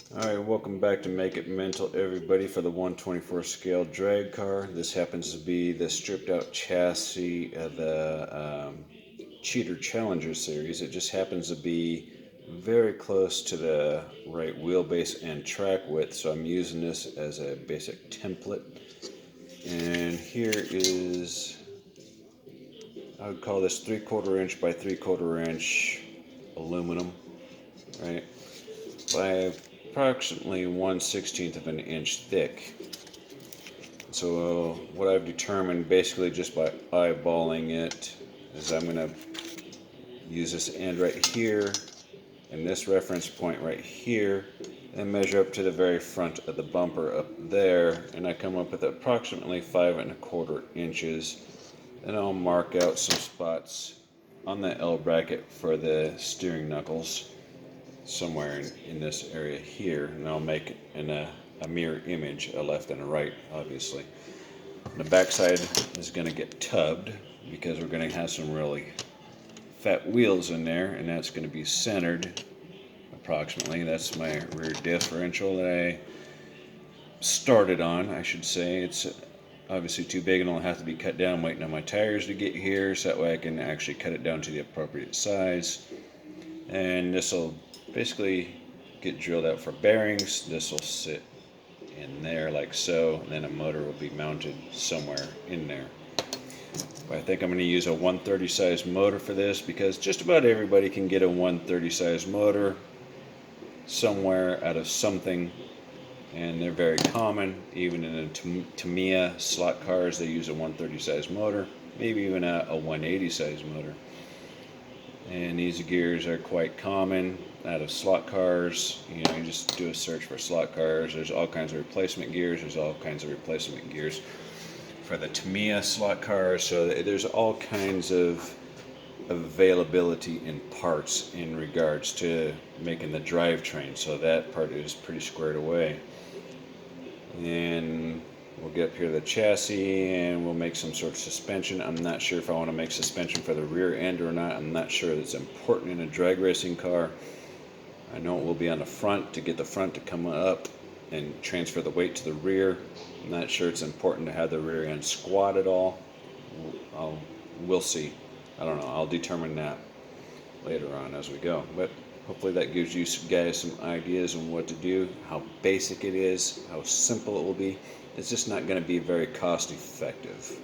Alright, welcome back to Make It Mental, everybody, for the 124 scale drag car. This happens to be the stripped out chassis of the Cheater Challenger series. It just happens to be very close to the right wheelbase and track width, so I'm using this as a basic template. And here is, I would call this 3/4 inch by 3/4 inch aluminum, right? By approximately 1/16 of an inch thick. So what I've determined basically just by eyeballing it is I'm going to use this end right here and this reference point right here and measure up to the very front of the bumper up there, and I come up with approximately 5¼ inches. And I'll mark out some spots on the L bracket for the steering knuckles somewhere in this area here, and I'll make a mirror image, a left and a right, obviously. The backside is going to get tubbed because we're going to have some really fat wheels in there, and that's going to be centered approximately. That's my rear differential that I started on, I should say. It's obviously too big and it'll have to be cut down. I'm waiting on my tires to get here so that way I can actually cut it down to the appropriate size. And this will basically get drilled out for bearings. This will sit in there like so, and then a motor will be mounted somewhere in there. But I think I'm going to use a 130 size motor for this because just about everybody can get a 130 size motor somewhere out of something, and they're very common. Even in the Tamiya slot cars, they use a 130 size motor, maybe even a 180 size motor. And these gears are quite common out of slot cars. You know, you just do a search for slot cars. There's all kinds of replacement gears. There's all kinds of replacement gears for the Tamiya slot cars. So there's all kinds of availability in parts in regards to making the drivetrain. So that part is pretty squared away. And we'll get up here to the chassis and we'll make some sort of suspension. I'm not sure if I want to make suspension for the rear end or not. I'm not sure it's important in a drag racing car. I know it will be on the front to get the front to come up and transfer the weight to the rear. I'm not sure it's important to have the rear end squat at all. We'll see. I don't know. I'll determine that later on as we go. But hopefully that gives you guys some ideas on what to do, how basic it is, how simple it will be. It's just not going to be very cost effective.